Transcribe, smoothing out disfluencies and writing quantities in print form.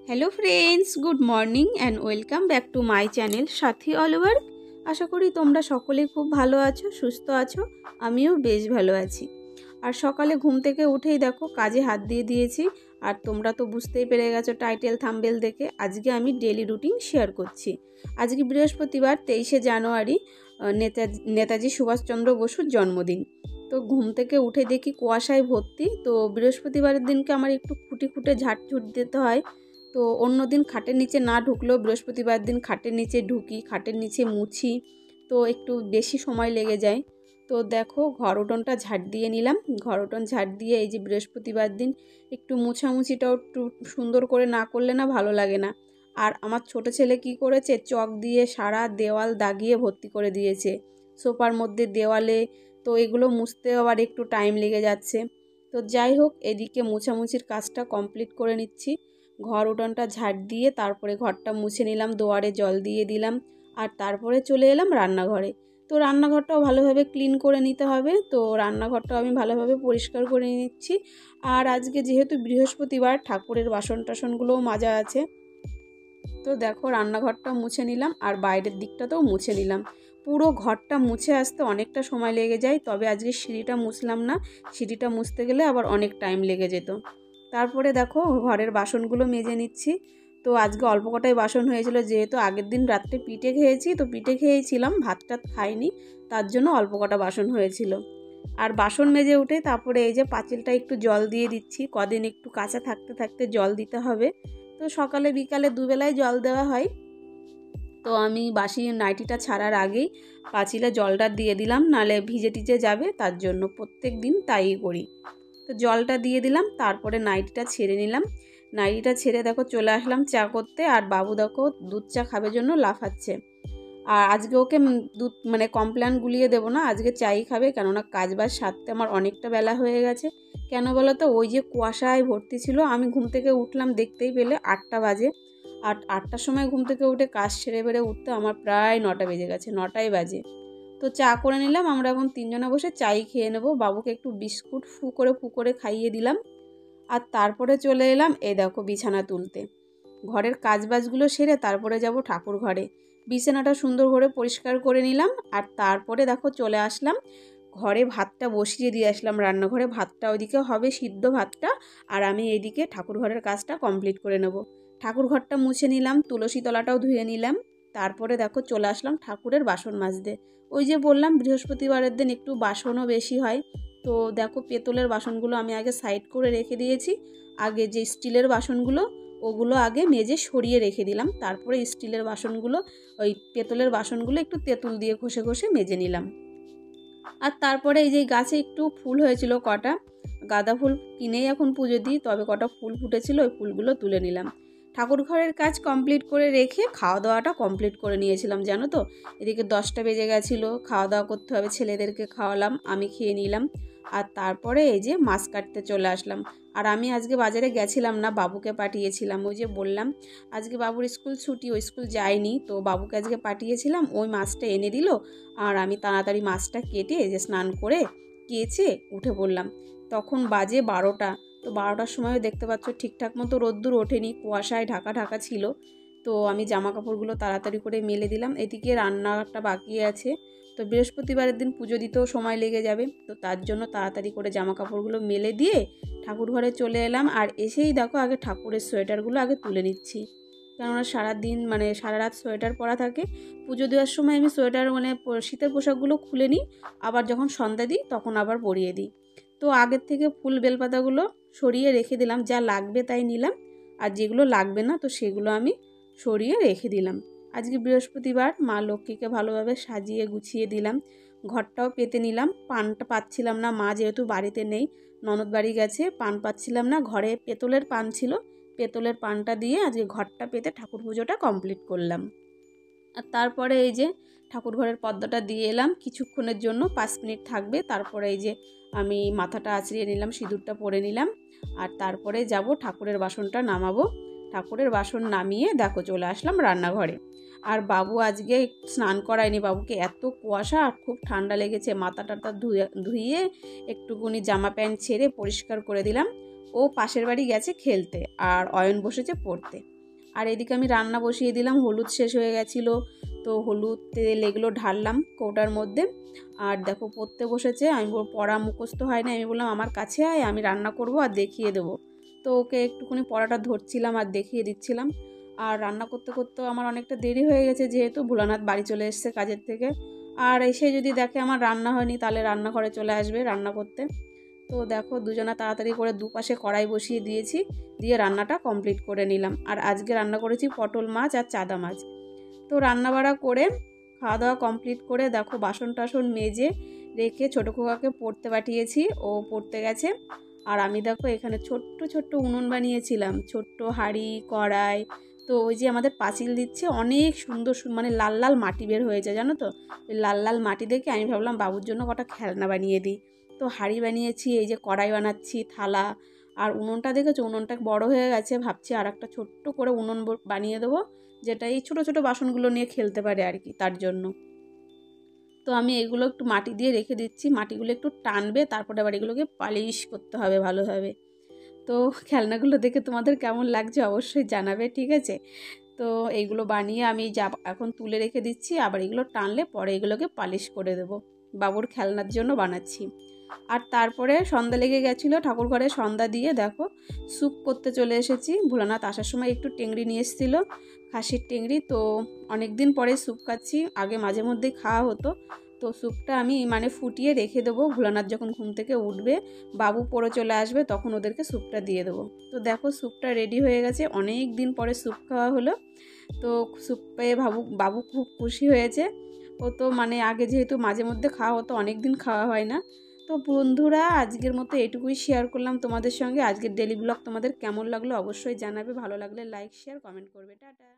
Hello friends, good morning and welcome back to my channel Sathi all over. আশা করি তোমরা সকলেই খুব ভালো আছো, সুস্থ আছো। আমিও বেশ ভালো আছি। আর সকালে ঘুম থেকে উঠেই দেখো কাজে হাত দিয়ে দিয়েছি। আর তোমরা তো বুঝতেই পেরে গেছো টাইটেল থাম্বনেল দেখে, আজকে আমি ডেলি রুটিন শেয়ার করছি। আজকে বৃহস্পতিবার 23শে জানুয়ারি, নেতাজি সুভাষচন্দ্র বসুর জন্মদিন। তো ঘুম থেকে উঠে দেখি কুয়াশায় ভর্তি। তো বৃহস্পতিবারের দিনকে আমার একটু খুঁটে ঝাড়ঝুট দিতে হয়। তো অন্য দিন খাটের নিচে না ঢুকলেও বৃহস্পতিবার দিন খাটের নিচে ঢুকি, খাটের নিচে মুছি, তো একটু বেশি সময় লেগে যায়। তো দেখো ঘর উঠোনটা ঝাড় দিয়ে নিলাম। ঘর উঠোন ঝাড় দিয়ে এই যে বৃহস্পতিবার দিন একটু মুছামুছিটাও একটু সুন্দর করে না করলে না ভালো লাগে না। আর আমার ছোট ছেলে কি করেছে, চক দিয়ে সারা দেওয়াল দাগিয়ে ভর্তি করে দিয়েছে সোফার মধ্যে, দেওয়ালে। তো এগুলো মুছতে আবার একটু টাইম লেগে যাচ্ছে। তো যাই হোক, এদিকে মুছামুছির কাজটা কমপ্লিট করে নিচ্ছি। ঘর উঠোনটা ঝাড় দিয়ে তারপরে ঘরটা মুছে নিলাম, দুয়ারে জল দিয়ে দিলাম। আর তারপরে চলে এলাম রান্নাঘরে। তো রান্নাঘরটাও ভালোভাবে ক্লিন করে নিতে হবে। তো রান্নাঘরটাও আমি ভালোভাবে পরিষ্কার করে নিচ্ছি। আর আজকে যেহেতু বৃহস্পতিবার, ঠাকুরের বাসন টাসনগুলোও মাজা আছে। তো দেখো রান্নাঘরটা মুছে নিলাম আর বাইরের দিকটাতেও মুছে নিলাম। পুরো ঘরটা মুছে আসতে অনেকটা সময় লেগে যায়, তবে আজকে সিঁড়িটা মুছলাম না। সিঁড়িটা মুছতে গেলে আবার অনেক টাইম লেগে যেত। তারপরে দেখো ঘরের বাসনগুলো মেজে নিচ্ছি। তো আজকে অল্প কটাই বাসন হয়েছিল, যেহেতু আগের দিন রাত্রে পিঠে খেয়েছি, তো পিঠে খেয়েছিলাম, ভাত টাত খাইনি, তার জন্য অল্প কটা বাসন হয়েছিল। আর বাসন মেজে উঠে তারপরে এই যে পাঁচিলটা একটু জল দিয়ে দিচ্ছি, কদিন একটু কাঁচা থাকতে থাকতে জল দিতে হবে। তো সকালে বিকালে দুবেলায় জল দেওয়া হয়। তো আমি বাসি নাইটিটা ছাড়ার আগেই পাঁচিলে জলটা দিয়ে দিলাম, নালে ভিজে টিজে যাবে, তার জন্য প্রত্যেক দিন তাই করি। তো জলটা দিয়ে দিলাম, তারপরে নাইটিটা ছেড়ে নিলাম। নাইটিটা ছেড়ে দেখো চলে আসলাম চা করতে। আর বাবু দেখো দুধ চা খাবে জন্য লাফাচ্ছে। আর আজকে ওকে দুধ কমপ্ল্যান গুলিয়ে দেবো না, আজকে চাই খাবে, কেননা কাজ বাজ সারতে আমার অনেকটা বেলা হয়ে গেছে। কেন বলো তো, ওই যে কুয়াশায় ভর্তি ছিল, আমি ঘুম থেকে উঠলাম দেখতেই পেলে 8টা বাজে। আর 8টার সময় ঘুম থেকে উঠে কাজ সেরে বেড়ে উঠতে আমার প্রায় 9টা বেজে গেছে, 9টাই বাজে। তো চা করে নিলাম, আমরা এখন তিনজনে বসে চাই খেয়ে নেবো। বাবুকে একটু বিস্কুট ফু করে খাইয়ে দিলাম। আর তারপরে চলে এলাম এই দেখো বিছানা তুলতে। ঘরের কাজবাজগুলো সেরে তারপরে যাব ঠাকুর ঘরে। বিছানাটা সুন্দর করে পরিষ্কার করে নিলাম। আর তারপরে দেখো চলে আসলাম ঘরে, ভাতটা বসিয়ে দিয়ে আসলাম রান্নাঘরে। ভাতটা ওইদিকে হবে সিদ্ধ ভাতটা, আর আমি এইদিকে ঠাকুর ঘরের কাজটা কমপ্লিট করে নেব। ঠাকুর ঘরটা মুছে নিলাম, তুলসী তলাটাও ধুয়ে নিলাম। তারপরে দেখো চলে আসলাম ঠাকুরের বাসন মাজতে। ওই যে বললাম বৃহস্পতিবারের দিন একটু বাসনও বেশি হয়। তো দেখো পেতলের বাসনগুলো আমি আগে সাইড করে রেখে দিয়েছি। আগে যে স্টিলের বাসনগুলো, ওগুলো আগে মেজে সরিয়ে রেখে দিলাম। তারপরে স্টিলের বাসনগুলো, ওই পেতলের বাসনগুলো একটু তেঁতুল দিয়ে ঘষে ঘষে মেজে নিলাম। আর তারপরে এই যে গাছে একটু ফুল হয়েছিল কটা, গাঁদা ফুল কিনেই এখন পুজো দিই, তবে কটা ফুল ফুটেছিল, ওই ফুলগুলো তুলে নিলাম। ঠাকুর ঘরের কাজ কমপ্লিট করে রেখে খাওয়া দাওয়াটা কমপ্লিট করে নিয়েছিলাম, জানো তো। এদিকে 10টা বেজে গেছিলো, খাওয়া দাওয়া করতে হবে, ছেলেদেরকে খাওয়ালাম, আমি খেয়ে নিলাম। আর তারপরে এই যে মাছ কাটতে চলে আসলাম। আর আমি আজকে বাজারে গেছিলাম না, বাবুকে পাঠিয়েছিলাম। ওই যে বললাম আজকে বাবুর স্কুল ছুটি, ওই স্কুল যায়নি, তো বাবুকে আজকে পাঠিয়েছিলাম, ওই মাছটা এনে দিল। আর আমি তাড়াতাড়ি মাছটা কেটে যে স্নান করে কেচে উঠে পড়লাম। তখন বাজে 12টা। তো 12টার সময় দেখতে পাচ্ছ ঠিকঠাক মতো রোদ্দুর ওঠেনি, কুয়াশায় ঢাকা ঢাকা ছিল। তো আমি জামা কাপড়গুলো তাড়াতাড়ি করে মেলে দিলাম। এদিকে রান্নাটা বাকি আছে। তো বৃহস্পতিবারের দিন পুজো দিতেও সময় লেগে যাবে, তো তার জন্য তাড়াতাড়ি করে জামা কাপড়গুলো মেলে দিয়ে ঠাকুর ঘরে চলে এলাম। আর এসেই দেখো আগে ঠাকুরের সোয়েটারগুলো আগে তুলে নিচ্ছি, কেননা সারাদিন সারা রাত সোয়েটার পরা থাকে। পুজো দেওয়ার সময় আমি সোয়েটার শীতের পোশাকগুলো খুলে নিই, আবার যখন সন্ধ্যা দিই তখন আবার পরিয়ে দিই। তো আগের থেকে ফুল বেলপাতাগুলো সরিয়ে রেখে দিলাম, যা লাগবে তাই নিলাম, আর যেগুলো লাগবে না তো সেগুলো আমি সরিয়ে রেখে দিলাম। আজকে বৃহস্পতিবার, মা লক্ষ্মীকে ভালোভাবে সাজিয়ে গুছিয়ে দিলাম। ঘরটাও পেতে নিলাম। পানটা পাচ্ছিলাম না, মা যেহেতু বাড়িতে নেই, ননদ বাড়ি গেছে, পান পাচ্ছিলাম না, ঘরে পেতলের পান ছিল, পেতলের পানটা দিয়ে আজকে ঘরটা পেতে ঠাকুর পুজোটা কমপ্লিট করলাম। আর তারপরে এই যে ঠাকুর ঘরের পর্দাটা দিয়ে এলাম, কিছুক্ষণের জন্য 5 মিনিট থাকবে। তারপরে এই যে আমি মাথাটা আঁচড়িয়ে নিলাম, সিঁদুরটা পরে নিলাম। আর তারপরে যাব ঠাকুরের বাসনটা নামাবো। ঠাকুরের বাসন নামিয়ে দেখো চলে আসলাম রান্নাঘরে। আর বাবু আজকে স্নান করায়নি, বাবুকে এত কুয়াশা আর খুব ঠান্ডা লেগেছে, মাথাটা ধুইয়ে একটুকুনি জামা প্যান্ট ছেড়ে পরিষ্কার করে দিলাম। ও পাশের বাড়ি গেছে খেলতে, আর অয়ন বসেছে পড়তে। আর এদিকে আমি রান্না বসিয়ে দিলাম, হলুদ শেষ হয়ে গেছিলো, তো হলুদ তেল এগুলো ঢাললাম কৌটার মধ্যে। আর দেখো পড়তে বসেছে, আমি পড়া মুখস্থ হয় না, আমি বললাম আমার কাছে আয়, আমি রান্না করব আর দেখিয়ে দেবো। তো ওকে একটুখানি পড়াটা ধরছিলাম আর দেখিয়ে দিচ্ছিলাম। আর রান্না করতে করতেও আমার অনেকটা দেরি হয়ে গেছে, যেহেতু ভোলানাথ বাড়ি চলে এসছে কাজের থেকে। আর এসে যদি দেখে আমার রান্না হয়নি, তাহলে রান্নাঘরে চলে আসবে রান্না করতে। তো দেখো দুজনা তাড়াতাড়ি করে দুপাশে কড়াই বসিয়ে দিয়েছি, দিয়ে রান্নাটা কমপ্লিট করে নিলাম। আর আজকে রান্না করেছি পটল মাছ আর চাদা মাছ। তো রান্না বাড়া করে খাওয়া দাওয়া কমপ্লিট করে দেখো বাসন টাসন মেজে রেখে ছোটো খোকাকে পড়তে পাঠিয়েছি, ও পড়তে গেছে। আর আমি দেখো এখানে ছোট্ট ছোট্ট উনুন বানিয়েছিলাম, ছোট্ট হাঁড়ি কড়াই। তো ওই যে আমাদের পাঁচিল দিচ্ছে, অনেক সুন্দর মানে লাল লাল মাটি বের হয়েছে জানো তো। ওই লাল লাল মাটি দেখে আমি ভাবলাম বাবুর জন্য কটা খেলনা বানিয়ে দিই। তো হাঁড়ি বানিয়েছি, এই যে কড়াই বানাচ্ছি, থালা। আর উনুনটা দেখেছো, উনুনটা বড় হয়ে গেছে, ভাবছি আর একটা ছোট্ট করে উনুন বানিয়ে দেবো, যেটা এই ছোটো ছোটো বাসনগুলো নিয়ে খেলতে পারে আর কি, তার জন্য। তো আমি এগুলো একটু মাটি দিয়ে রেখে দিচ্ছি, মাটিগুলো একটু টানবে, তারপরে আবার এগুলোকে পালিশ করতে হবে ভালোভাবে। তো খেলনাগুলো দেখে তোমাদের কেমন লাগছে অবশ্যই জানাবে, ঠিক আছে। তো এইগুলো বানিয়ে আমি যা এখন তুলে রেখে দিচ্ছি, আবার এগুলো টানলে পরে এগুলোকে পালিশ করে দেবো। বাবুর খেলনার জন্য বানাচ্ছি। আর তারপরে সন্ধ্যা লেগে গেছিলো, ঠাকুর ঘরে সন্ধ্যা দিয়ে দেখো স্যুপ করতে চলে এসেছি। ভোলানাথ আসার সময় একটু টেংরি নিয়ে এসেছিলো, খাসির টেংরি। তো অনেক দিন পরে স্যুপ খাচ্ছি, আগে মাঝে মধ্যেই খাওয়া হতো। তো স্যুপটা আমি মানে ফুটিয়ে রেখে দেবো, ভোলানাথ যখন ঘুম থেকে উঠবে, বাবু পড়ে চলে আসবে, তখন ওদেরকে স্যুপটা দিয়ে দেবো। তো দেখো স্যুপটা রেডি হয়ে গেছে, অনেক দিন পরে স্যুপ খাওয়া হলো। তো স্যুপ পেয়ে বাবু খুব খুশি হয়েছে। ও তো মানে আগে যেহেতু মাঝে মধ্যে খাওয়া হতো, অনেক দিন খাওয়া হয় না। তো বন্ধুরা আজকের মতো এটুকুই শেয়ার করলাম তোমাদের সঙ্গে। আজকের ডেলি ব্লগ তোমাদের কেমন লাগলো অবশ্যই জানাবে, ভালো লাগলে লাইক শেয়ার কমেন্ট করবে। টাটা।